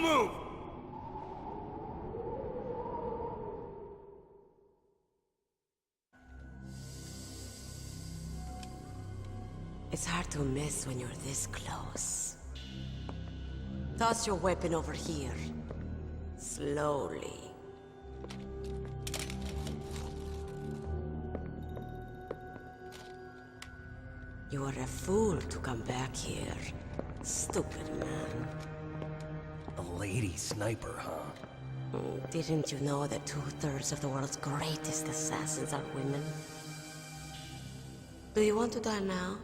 Don't move! It's hard to miss when you're this close. Toss your weapon over here. Slowly. You are a fool to come back here. Stupid man. A lady sniper, huh? Didn't you know that 2/3 of the world's greatest assassins are women? Do you want to die now?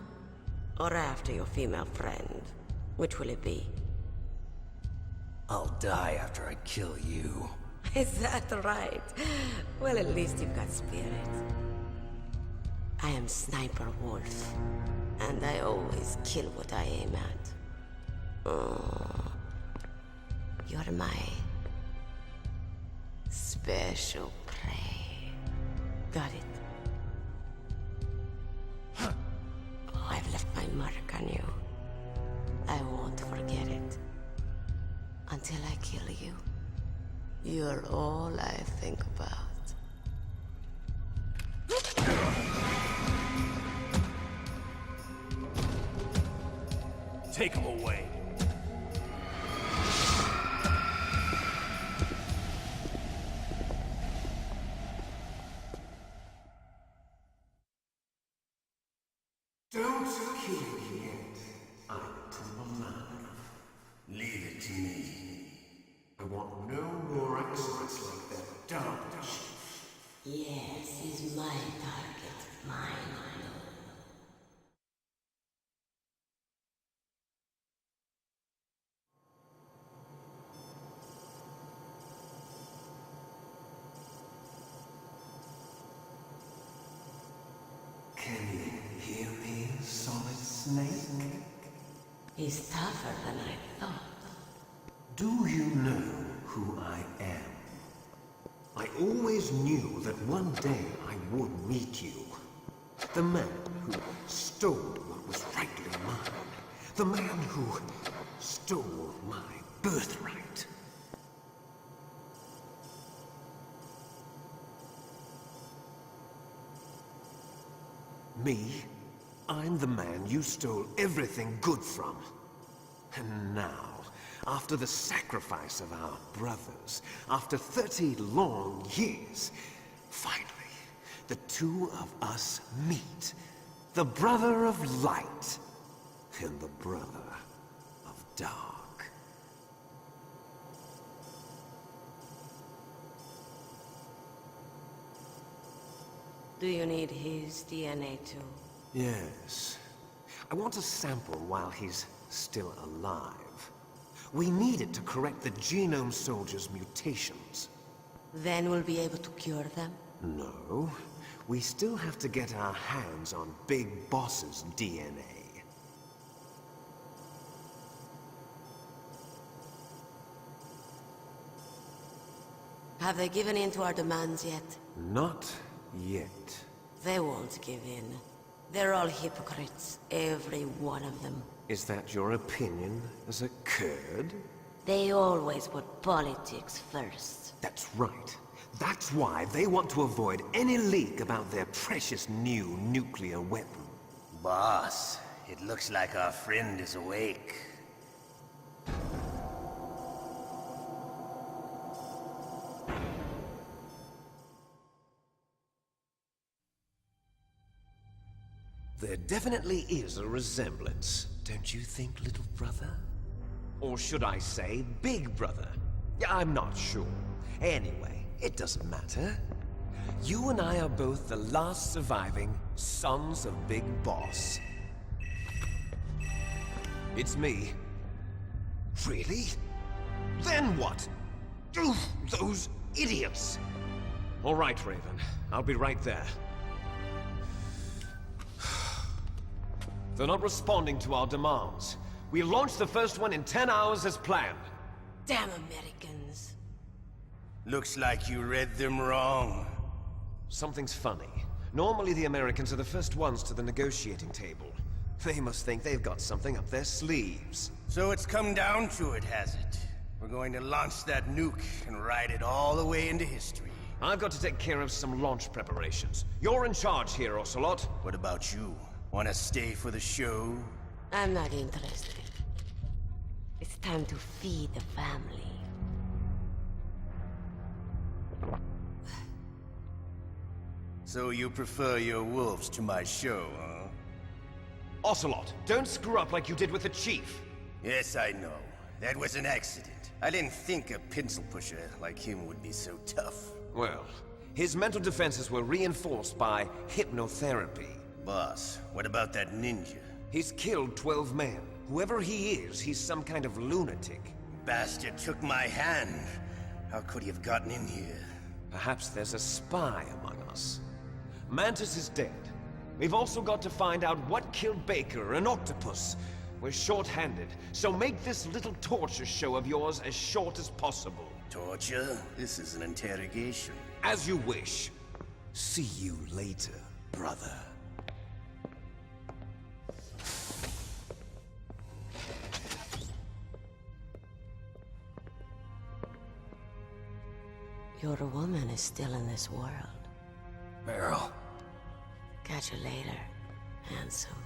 Or after your female friend? Which will it be? I'll die after I kill you. Is that right? Well, at least you've got spirit. I am Sniper Wolf, and I always kill what I aim at. Oh, you're my special prey. Got it? I've left my mark on you. I won't forget it. Until I kill you. You're all I think about. Take him away. Don't kill me yet. I'm alive. Leave it to me. I want no more experts like that DARPA chief. Yes, he's my target. Mine alone. Can you hear me, Solid Snake? He's tougher than I thought. Do you know who I am? I always knew that one day I would meet you. The man who stole what was rightly mine. The man who stole my birthright. Me? I'm the man you stole everything good from. And now, after the sacrifice of our brothers, after 30 long years, finally, the two of us meet. The brother of light and the brother of dark. Do you need his DNA too? Yes. I want a sample while he's still alive. We need it to correct the Genome Soldier's mutations. Then we'll be able to cure them? No. We still have to get our hands on Big Boss's DNA. Have they given in to our demands yet? Not yet. They won't give in. They're all hypocrites, every one of them. Is that your opinion as a Kurd? They always put politics first. That's right. That's why they want to avoid any leak about their precious new nuclear weapon. Boss, it looks like our friend is awake. There definitely is a resemblance, don't you think, little brother? Or should I say, big brother? I'm not sure. Anyway, it doesn't matter. You and I are both the last surviving sons of Big Boss. It's me. Really? Then what? Oof, those idiots! All right, Raven. I'll be right there. They're not responding to our demands. We launched the first one in 10 hours as planned. Damn Americans. Looks like you read them wrong. Something's funny. Normally the Americans are the first ones to the negotiating table. They must think they've got something up their sleeves. So it's come down to it, has it? We're going to launch that nuke and ride it all the way into history. I've got to take care of some launch preparations. You're in charge here, Ocelot. What about you? Wanna stay for the show? I'm not interested. It's time to feed the family. So you prefer your wolves to my show, huh? Ocelot, don't screw up like you did with the Chief. Yes, I know. That was an accident. I didn't think a pencil pusher like him would be so tough. Well, his mental defenses were reinforced by hypnotherapy. Boss, what about that ninja? He's killed 12 men. Whoever he is, he's some kind of lunatic. Bastard took my hand. How could he have gotten in here? Perhaps there's a spy among us. Mantis is dead. We've also got to find out what killed Baker, an octopus. We're short-handed, so make this little torture show of yours as short as possible. Torture? This is an interrogation. As you wish. See you later, brother. Your woman is still in this world. Meryl. Catch you later, handsome.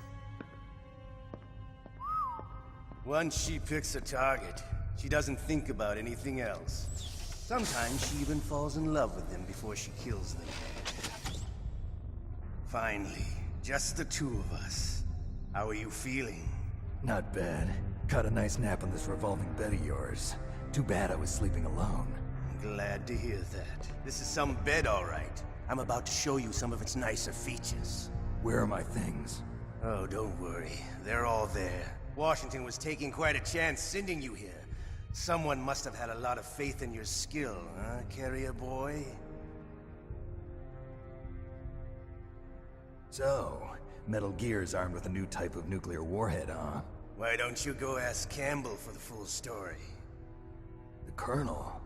Once she picks a target, she doesn't think about anything else. Sometimes she even falls in love with them before she kills them. Finally, just the two of us. How are you feeling? Not bad. Caught a nice nap on this revolving bed of yours. Too bad I was sleeping alone. I'm glad to hear that. This is some bed, all right. I'm about to show you some of its nicer features. Where are my things? Oh, don't worry. They're all there. Washington was taking quite a chance sending you here. Someone must have had a lot of faith in your skill, huh, carrier boy? So, Metal Gear's armed with a new type of nuclear warhead, huh? Why don't you go ask Campbell for the full story? The Colonel?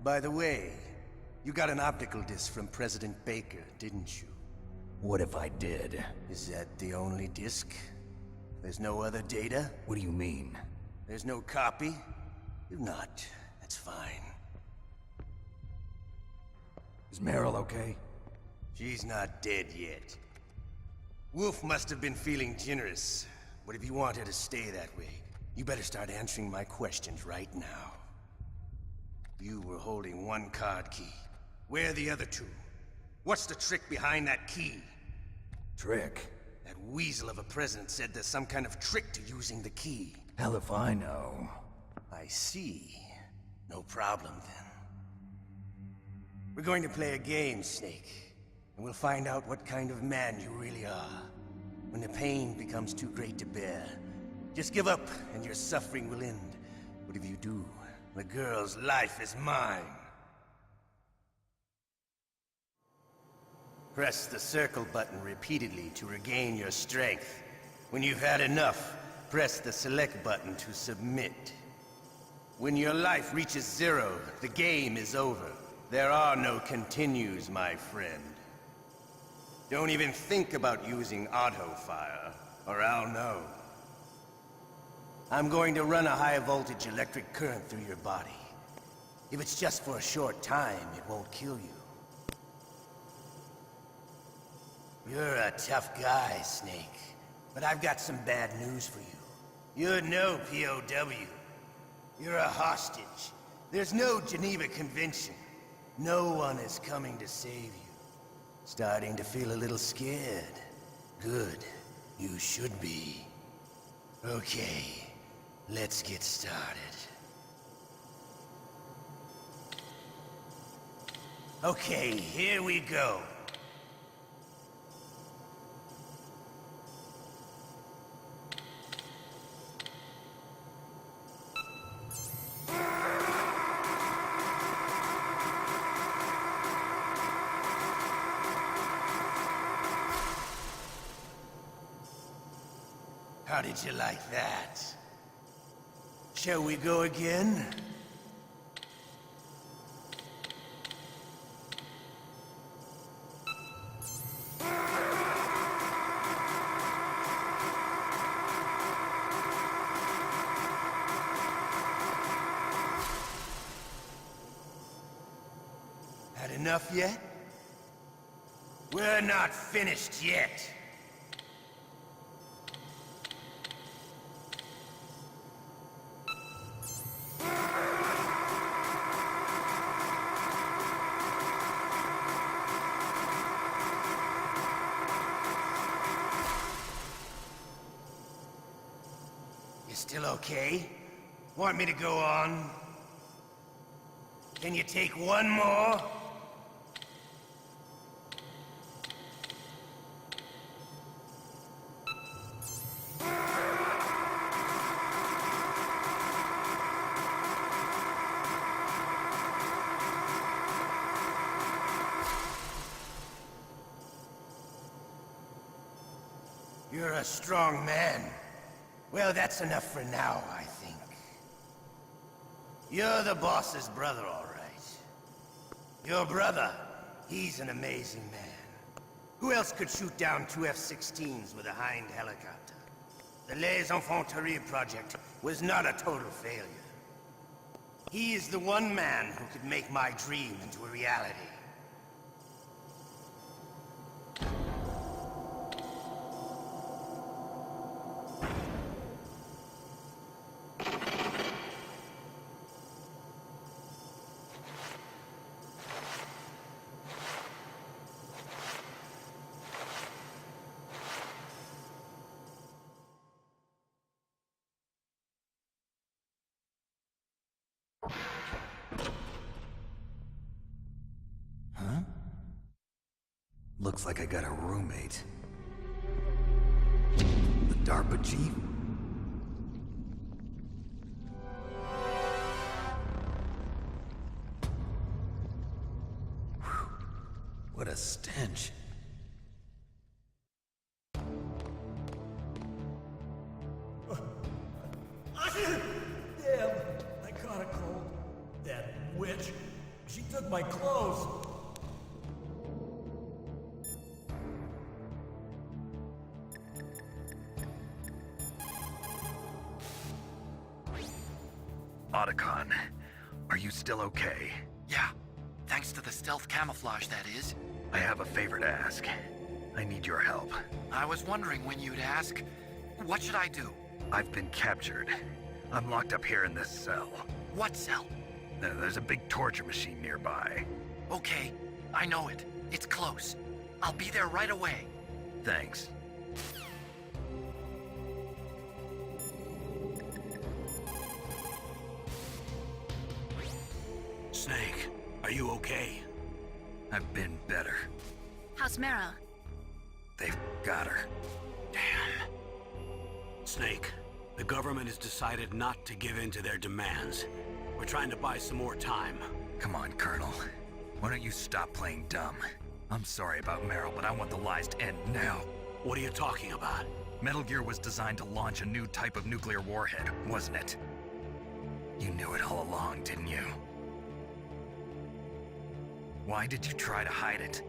By the way, you got an optical disc from President Baker, didn't you? What if I did? Is that the only disc? There's no other data? What do you mean? There's no copy? If not, that's fine. Is Meryl okay? She's not dead yet. Wolf must have been feeling generous, but if you want her to stay that way, you better start answering my questions right now. You were holding one card key. Where are the other two? What's the trick behind that key? Trick? That weasel of a president said there's some kind of trick to using the key. Hell if I know. I see. No problem, then. We're going to play a game, Snake. And we'll find out what kind of man you really are. When the pain becomes too great to bear, just give up and your suffering will end. But if you do, the girl's life is mine. Press the circle button repeatedly to regain your strength. When you've had enough, press the select button to submit. When your life reaches 0, the game is over. There are no continues, my friend. Don't even think about using auto-fire, or I'll know. I'm going to run a high-voltage electric current through your body. If it's just for a short time, it won't kill you. You're a tough guy, Snake. But I've got some bad news for you. You're no POW. You're a hostage. There's no Geneva Convention. No one is coming to save you. Starting to feel a little scared. Good. You should be. Okay. Let's get started. Okay, here we go. How did you like that? Shall we go again? Had enough yet? We're not finished yet. You still okay? Want me to go on? Can you take one more? You're a strong man. Well, that's enough for now, I think. You're the boss's brother, all right. Your brother, he's an amazing man. Who else could shoot down 2 F-16s with a Hind helicopter? The Les Infiltrates project was not a total failure. He is the one man who could make my dream into a reality. Huh? Looks like I got a roommate. The DARPA chief? Whew. What a stench. Damn, I caught a cold. That witch, she took my clothes. Otacon, are you still okay? Yeah, thanks to the stealth camouflage, that is. I have a favor to ask. I need your help. I was wondering when you'd ask. What should I do? I've been captured. I'm locked up here in this cell. What cell? There's a big torture machine nearby. Okay, I know it. It's close. I'll be there right away. Thanks. Snake, are you okay? I've been better. How's Meryl? They've got her. Damn. Snake, the government has decided not to give in to their demands. We're trying to buy some more time. Come on, Colonel. Why don't you stop playing dumb? I'm sorry about Meryl, but I want the lies to end now. What are you talking about? Metal Gear was designed to launch a new type of nuclear warhead, wasn't it? You knew it all along, didn't you? Why did you try to hide it?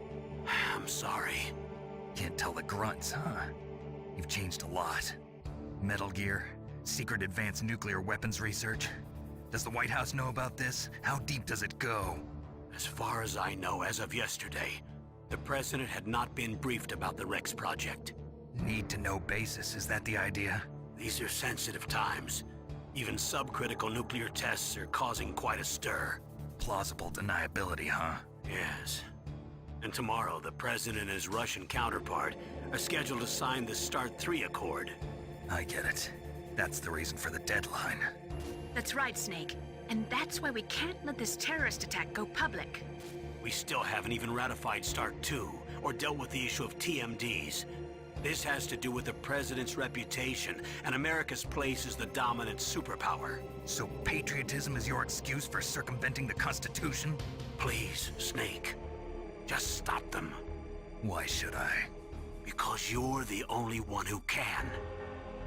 I'm sorry. Can't tell the grunts, huh? You've changed a lot. Metal Gear, secret advanced nuclear weapons research. Does the White House know about this? How deep does it go? As far as I know, as of yesterday, the President had not been briefed about the Rex project. Need-to-know basis, is that the idea? These are sensitive times. Even subcritical nuclear tests are causing quite a stir. Plausible deniability, huh? Yes. And tomorrow, the President and his Russian counterpart are scheduled to sign the START 3 Accord. I get it. That's the reason for the deadline. That's right, Snake. And that's why we can't let this terrorist attack go public. We still haven't even ratified START 2, or dealt with the issue of TMDs. This has to do with the President's reputation, and America's place as the dominant superpower. So patriotism is your excuse for circumventing the Constitution? Please, Snake. Just stop them. Why should I? Because you're the only one who can.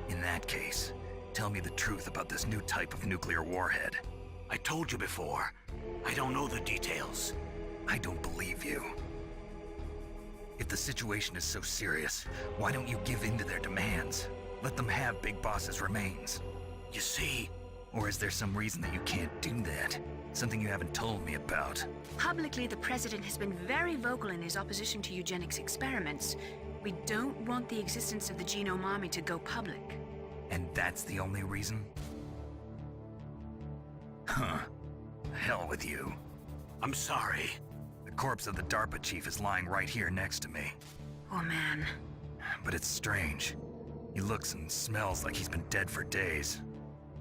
In that case, tell me the truth about this new type of nuclear warhead. I told you before, I don't know the details. I don't believe you. If the situation is so serious, why don't you give in to their demands? Let them have Big Boss's remains. You see... Or is there some reason that you can't do that? Something you haven't told me about. Publicly, the president has been very vocal in his opposition to eugenics experiments. We don't want the existence of the Genome Army to go public. And that's the only reason? Huh. Hell with you. I'm sorry. The corpse of the DARPA chief is lying right here next to me. Oh man. But it's strange. He looks and smells like he's been dead for days.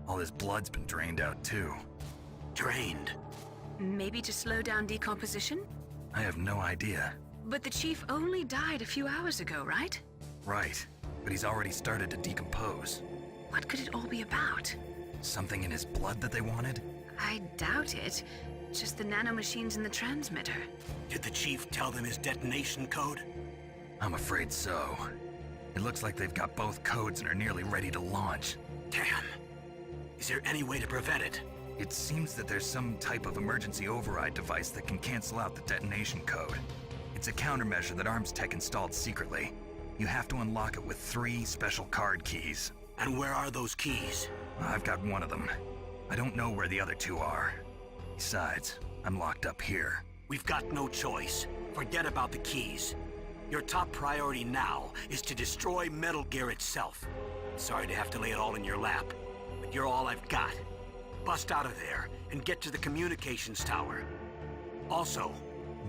All his blood's been drained out too. Drained. Maybe to slow down decomposition? I have no idea. But the chief only died a few hours ago, right? Right, but he's already started to decompose. What could it all be about? Something in his blood that they wanted? I doubt it. Just the nanomachines in the transmitter. Did the chief tell them his detonation code? I'm afraid so. It looks like they've got both codes and are nearly ready to launch. Damn. Is there any way to prevent it? It seems that there's some type of emergency override device that can cancel out the detonation code. It's a countermeasure that Arms Tech installed secretly. You have to unlock it with 3 special card keys. And where are those keys? I've got one of them. I don't know where the other 2 are. Besides, I'm locked up here. We've got no choice. Forget about the keys. Your top priority now is to destroy Metal Gear itself. Sorry to have to lay it all in your lap, but you're all I've got. Bust out of there and get to the communications tower. Also,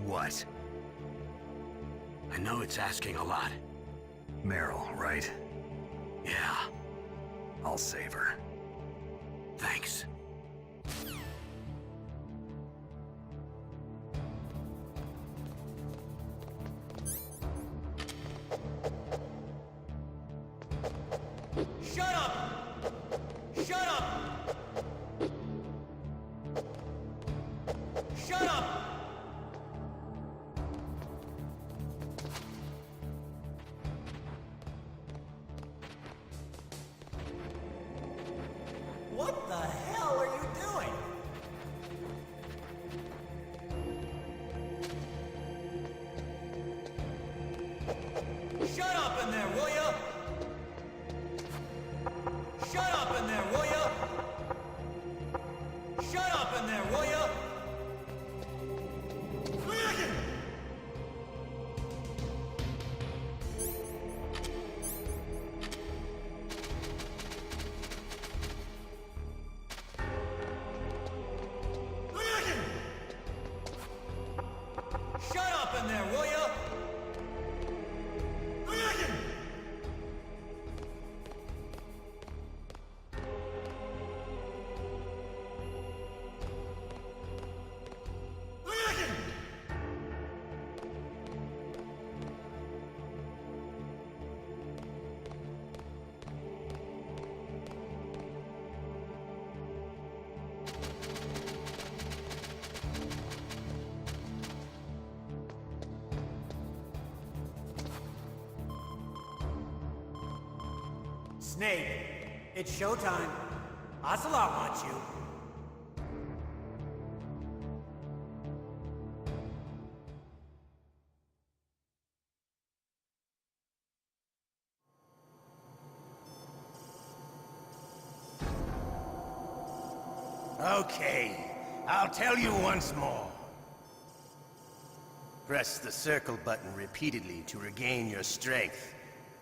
What? I know it's asking a lot. Meryl, right? Yeah, I'll save her. thanks. Shut up! Shut up! Shut up! What the hell are you doing? Shut up in there, will ya? Shut up in there, will ya? Shut up in there, will ya? Shut up in there, will ya? Snake, it's showtime. Ocelot wants you. Okay, I'll tell you once more. Press the circle button repeatedly to regain your strength.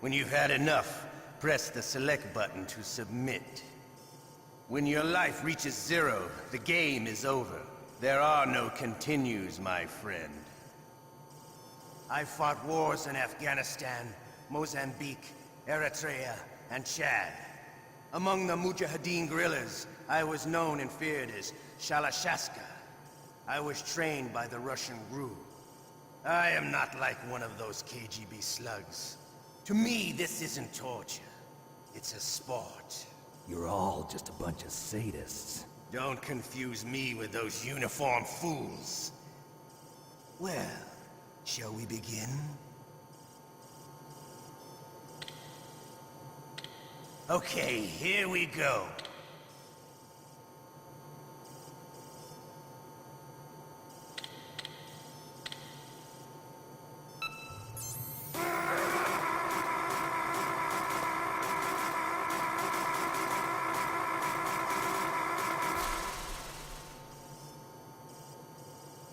When you've had enough, press the select button to submit. When your life reaches 0, the game is over. There are no continues, my friend. I fought wars in Afghanistan, Mozambique, Eritrea, and Chad. Among the Mujahideen guerrillas, I was known and feared as Shalashaska. I was trained by the Russian GRU. I am not like one of those KGB slugs. To me, this isn't torture. It's a sport. You're all just a bunch of sadists. Don't confuse me with those uniformed fools. Well, shall we begin? Okay, here we go.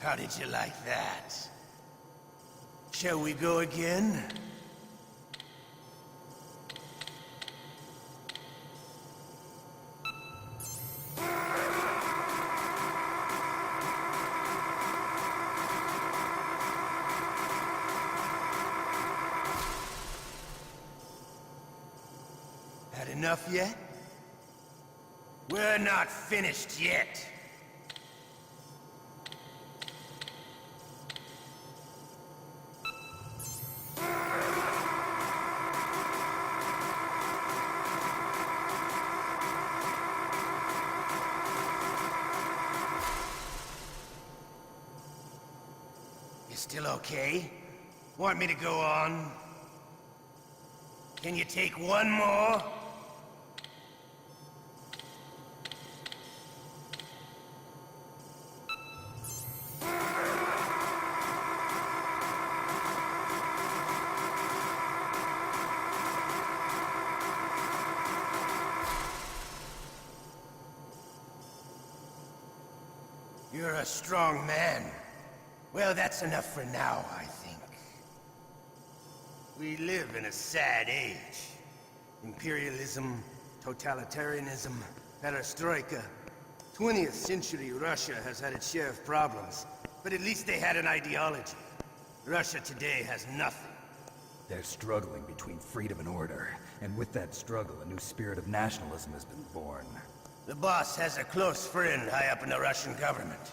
How did you like that? Shall we go again? Had enough yet? We're not finished yet. You still okay? Want me to go on? Can you take one more? You're a strong man. Well, that's enough for now, I think. We live in a sad age. Imperialism, totalitarianism, perestroika. 20th century Russia has had its share of problems, but at least they had an ideology. Russia today has nothing. They're struggling between freedom and order, and with that struggle, a new spirit of nationalism has been born. The boss has a close friend high up in the Russian government.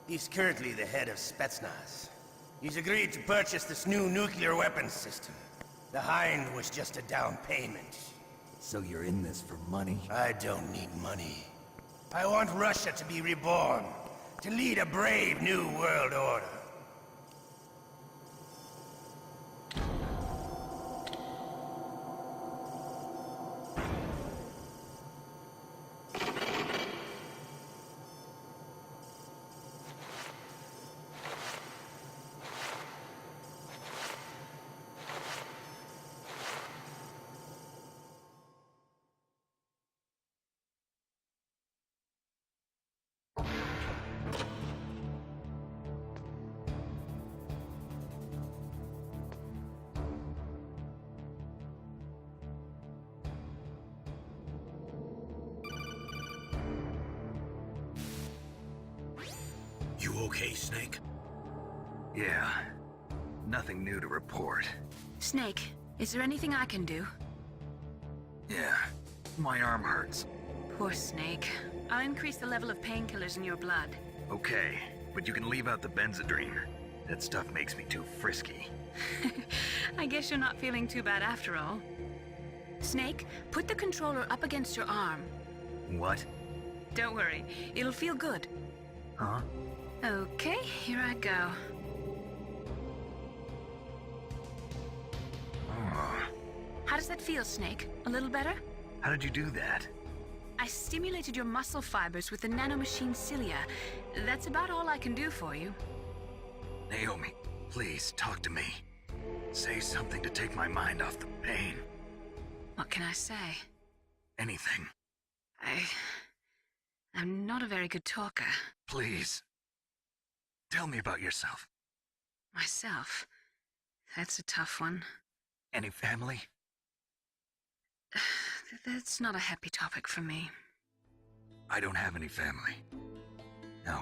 He's currently the head of Spetsnaz. He's agreed to purchase this new nuclear weapons system. The Hind was just a down payment. So you're in this for money? I don't need money. I want Russia to be reborn, to lead a brave new world order. You okay, Snake? Yeah. Nothing new to report. Snake, is there anything I can do? Yeah. My arm hurts. Poor Snake. I'll increase the level of painkillers in your blood. Okay, but you can leave out the Benzedrine. That stuff makes me too frisky. I guess you're not feeling too bad after all. Snake, put the controller up against your arm. What? Don't worry, it'll feel good. Huh? Okay, here I go. Oh. How does that feel, Snake? A little better? How did you do that? I stimulated your muscle fibers with the nanomachine cilia. That's about all I can do for you. Naomi, please, talk to me. Say something to take my mind off the pain. What can I say? Anything. I'm not a very good talker. Please. Tell me about yourself. Myself? That's a tough one. Any family? That's not a happy topic for me. I don't have any family. No.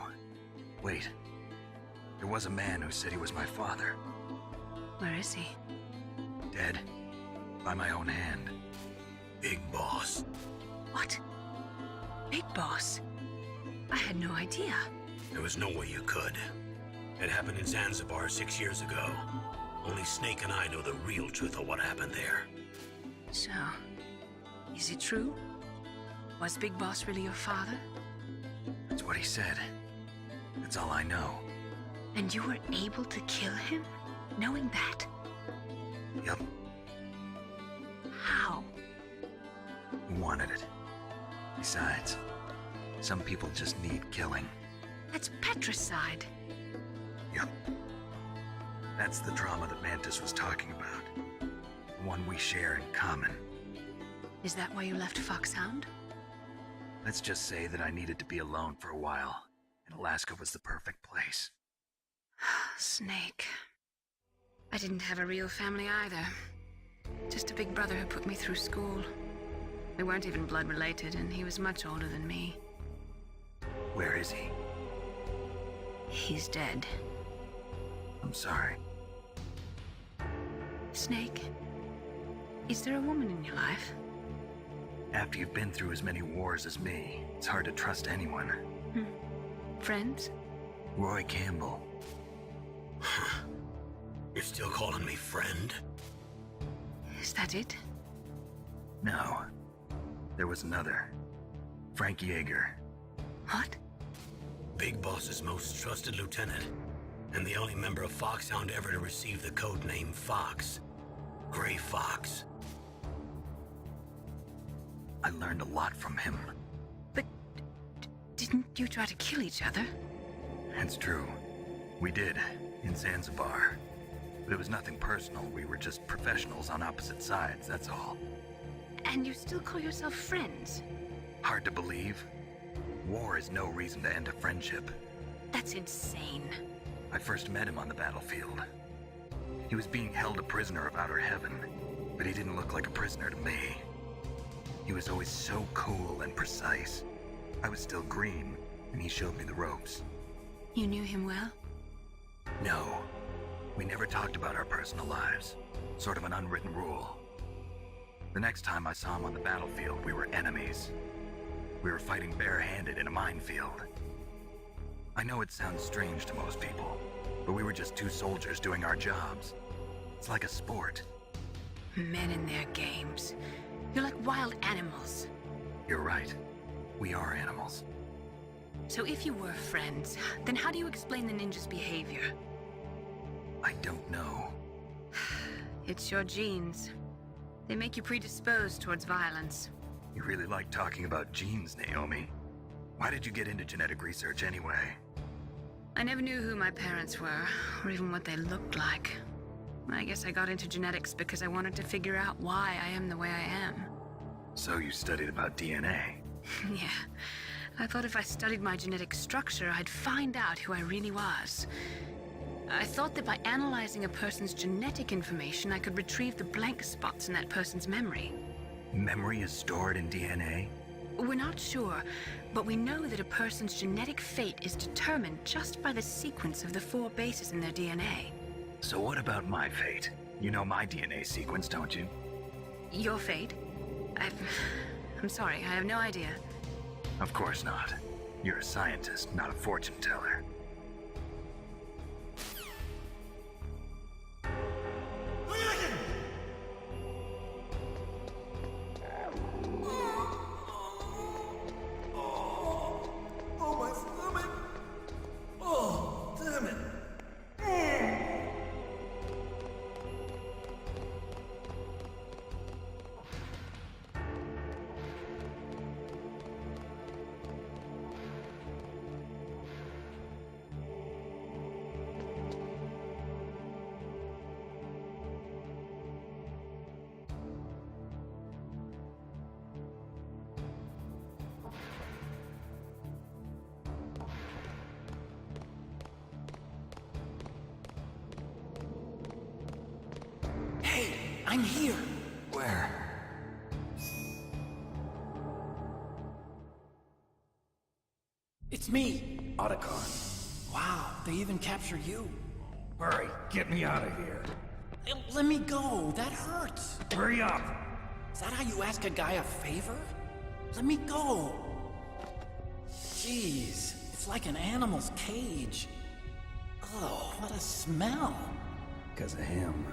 Wait. There was a man who said he was my father. Where is he? Dead. By my own hand. Big Boss. What? Big Boss? I had no idea. There was no way you could. It happened in Zanzibar 6 years ago. Only Snake and I know the real truth of what happened there. So, is it true? Was Big Boss really your father? That's what he said. That's all I know. And you were able to kill him, knowing that? Yup. How? He wanted it. Besides, some people just need killing. That's patricide. Yup. That's the trauma that Mantis was talking about. The one we share in common. Is that why you left FOXHOUND? Let's just say that I needed to be alone for a while, and Alaska was the perfect place. Snake. I didn't have a real family either. Just a big brother who put me through school. We weren't even blood related, and he was much older than me. Where is he? He's dead. I'm sorry. Snake, is there a woman in your life? After you've been through as many wars as me, it's hard to trust anyone. Friends? Roy Campbell. You're still calling me friend? Is that it? No. There was another. Frank Yeager. What? Big Boss's most trusted lieutenant, and the only member of FOXHOUND ever to receive the code name Fox. Gray Fox. I learned a lot from him. But didn't you try to kill each other? It's true. We did, in Zanzibar. But it was nothing personal. We were just professionals on opposite sides, that's all. And you still call yourself friends? Hard to believe. War is no reason to end a friendship. That's insane. I first met him on the battlefield. He was being held a prisoner of outer heaven, but he didn't look like a prisoner to me. He was always so cool and precise. I was still green, and he showed me the ropes. You knew him well? No. We never talked about our personal lives. Sort of an unwritten rule. The next time I saw him on the battlefield, we were enemies. We were fighting barehanded in a minefield. I know it sounds strange to most people, but we were just two soldiers doing our jobs. It's like a sport. Men in their games. You're like wild animals. You're right. We are animals. So if you were friends, then how do you explain the ninja's behavior? I don't know. It's your genes. They make you predisposed towards violence. You really like talking about genes, Naomi. Why did you get into genetic research anyway? I never knew who my parents were, or even what they looked like. I guess I got into genetics because I wanted to figure out why I am the way I am. So you studied about DNA? Yeah. I thought if I studied my genetic structure, I'd find out who I really was. I thought that by analyzing a person's genetic information, I could retrieve the blank spots in that person's memory. Memory is stored in DNA? We're not sure, but we know that a person's genetic fate is determined just by the sequence of the 4 bases in their DNA. So what about my fate? You know my DNA sequence, don't you? Your fate? I'm sorry, I have no idea. Of course not. You're a scientist, not a fortune teller. Oh, my stomach! Oh, damn it! Hey, I'm here! Where? It's me! Otacon. Wow, they even captured you. Hurry, get me out of here. Let me go, that hurts. Hurry up! Is that how you ask a guy a favor? Let me go. Jeez, it's like an animal's cage. Oh, what a smell. Because of him.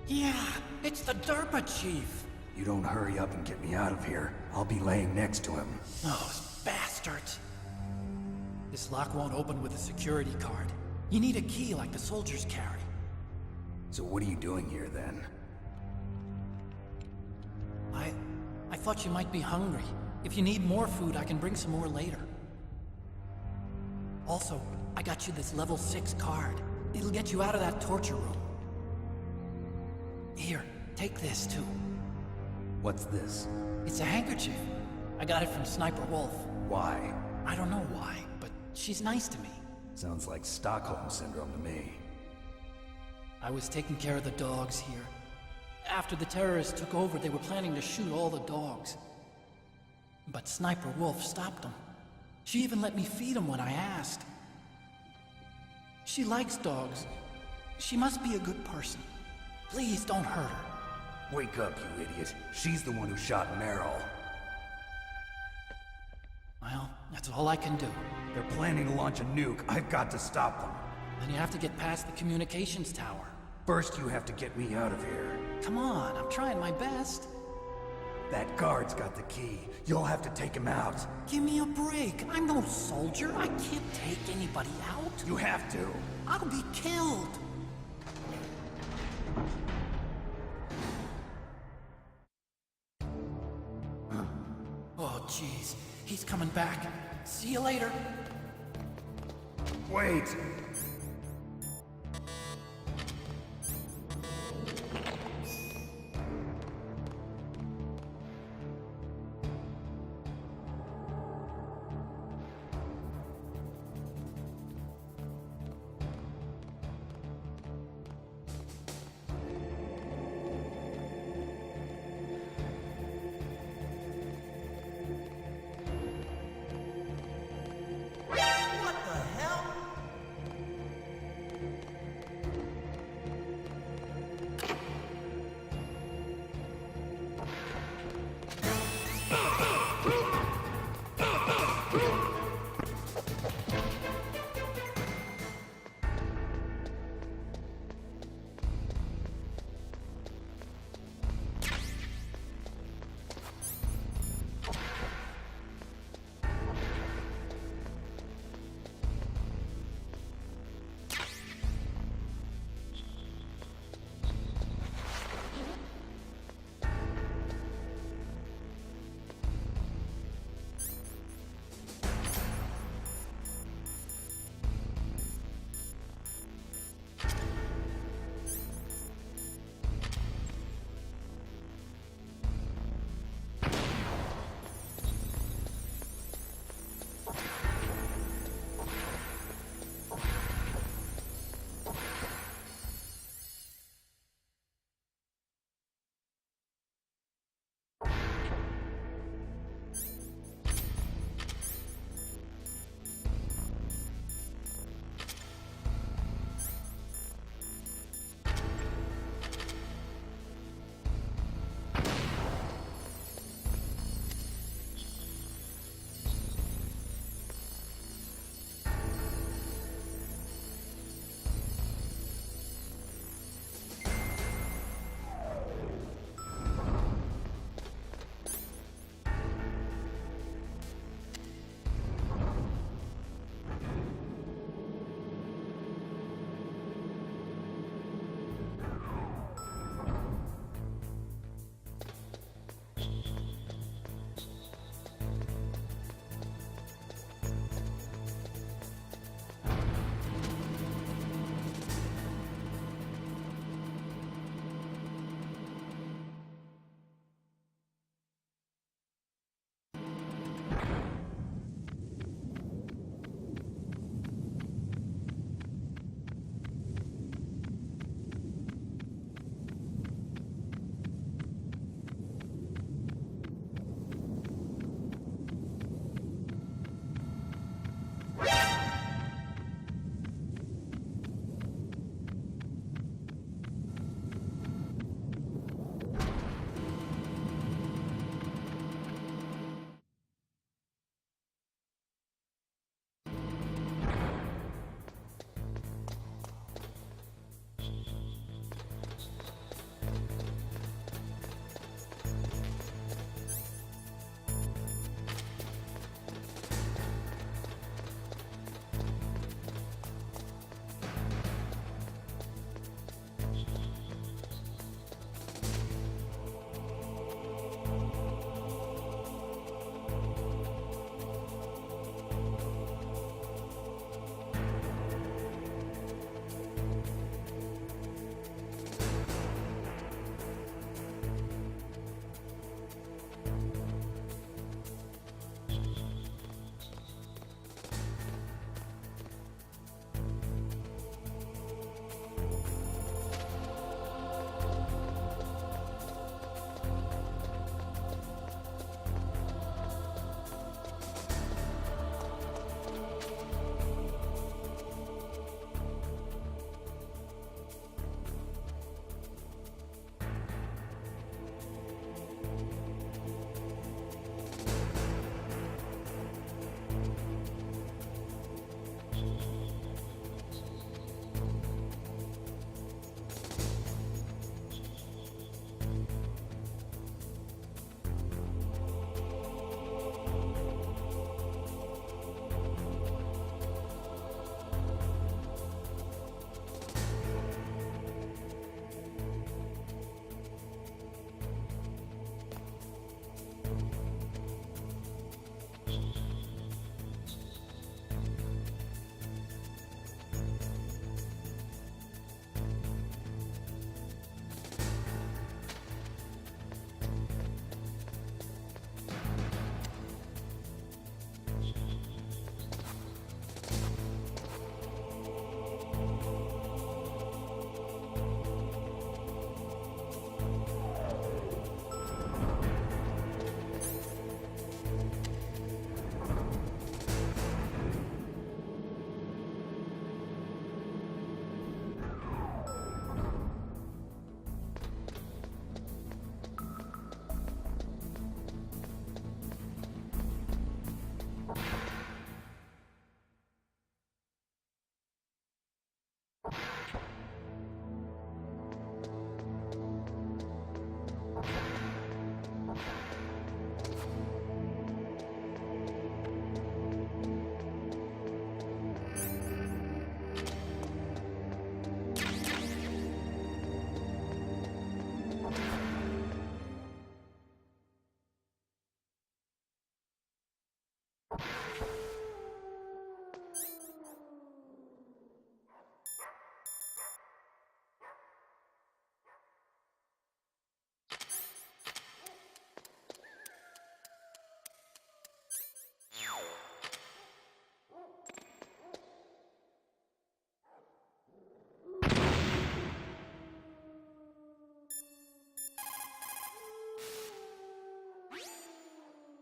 Yeah, it's the DARPA chief. You don't hurry up and get me out of here, I'll be laying next to him. Those bastards. This lock won't open with a security card. You need a key like the soldiers carry. So what are you doing here then? I thought you might be hungry. If you need more food, I can bring some more later. Also, I got you this level 6 card. It'll get you out of that torture room. Here, take this too. What's this? It's a handkerchief. I got it from Sniper Wolf. Why? I don't know why, but she's nice to me. Sounds like Stockholm Syndrome to me. I was taking care of the dogs here. After the terrorists took over, they were planning to shoot all the dogs. But Sniper Wolf stopped them. She even let me feed them when I asked. She likes dogs. She must be a good person. Please don't hurt her. Wake up, you idiot. She's the one who shot Meryl. Well, that's all I can do. They're planning to launch a nuke. I've got to stop them. Then you have to get past the communications tower. First, you have to get me out of here. Come on, I'm trying my best. That guard's got the key. You'll have to take him out. Give me a break. I'm no soldier. I can't take anybody out. You have to. I'll be killed. Oh, jeez. He's coming back. See you later. Wait!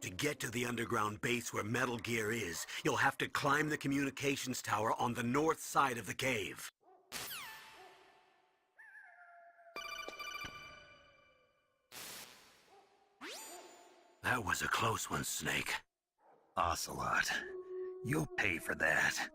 To get to the underground base where Metal Gear is, you'll have to climb the communications tower on the north side of the cave. That was a close one, Snake. Ocelot, you'll pay for that.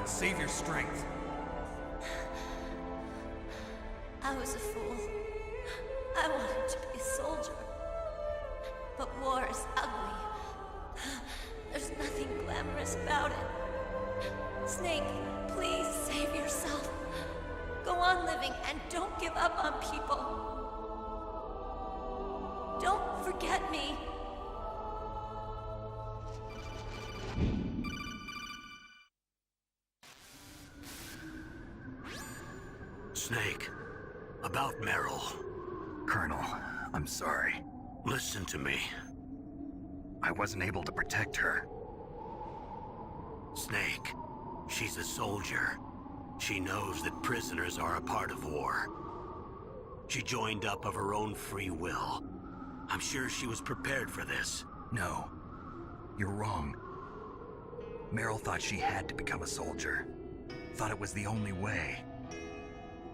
Save your strength. I was a fool. I wanted to be a soldier. But war is ugly. There's nothing glamorous about it. Snake, please save yourself. Go on living and don't give up on people. Don't forget me. Snake, about Meryl. Colonel, I'm sorry. Listen to me. I wasn't able to protect her. Snake, she's a soldier. She knows that prisoners are a part of war. She joined up of her own free will. I'm sure she was prepared for this. No, you're wrong. Meryl thought she had to become a soldier. Thought it was the only way.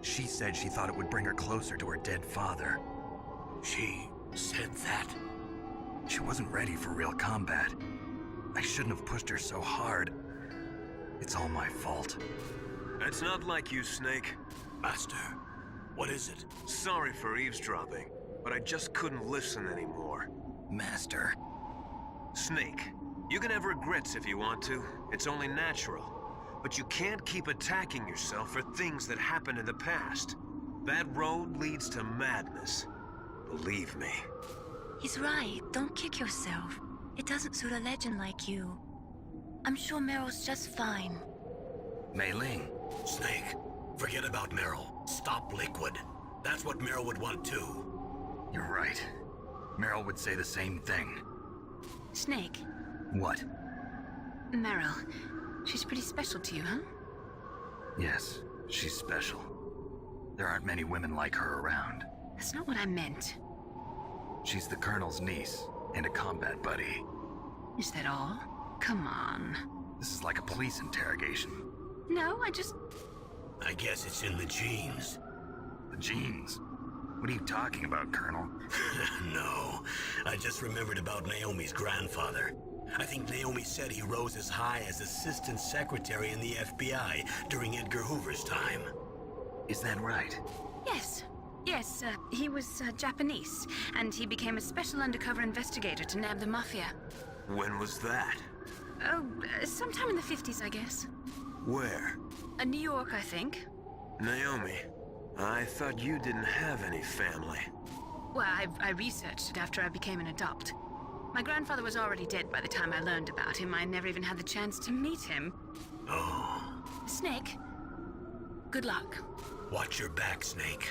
She said she thought it would bring her closer to her dead father. She said that? She wasn't ready for real combat. I shouldn't have pushed her so hard. It's all my fault. That's not like you, Snake. Master, what is it? Sorry for eavesdropping, but I just couldn't listen anymore. Master. Snake, you can have regrets if you want to. It's only natural. But you can't keep attacking yourself for things that happened in the past. That road leads to madness. Believe me. He's right. Don't kick yourself. It doesn't suit a legend like you. I'm sure Meryl's just fine. Mei Ling. Snake, forget about Meryl. Stop Liquid. That's what Meryl would want too. You're right. Meryl would say the same thing. Snake, What? Meryl. She's pretty special to you, huh? Yes, she's special. There aren't many women like her around. That's not what I meant. She's the Colonel's niece and a combat buddy. Is that all? Come on. This is like a police interrogation. No, I guess it's in the genes. The genes? What are you talking about, Colonel? No, I just remembered about Naomi's grandfather. I think Naomi said he rose as high as assistant secretary in the FBI during Edgar Hoover's time. Is that right? Yes. Yes, he was Japanese, and he became a special undercover investigator to nab the Mafia. When was that? Oh, sometime in the 50s, I guess. Where? New York, I think. Naomi, I thought you didn't have any family. Well, I researched it after I became an adopt. My grandfather was already dead by the time I learned about him. I never even had the chance to meet him. Oh. Snake, good luck. Watch your back, Snake.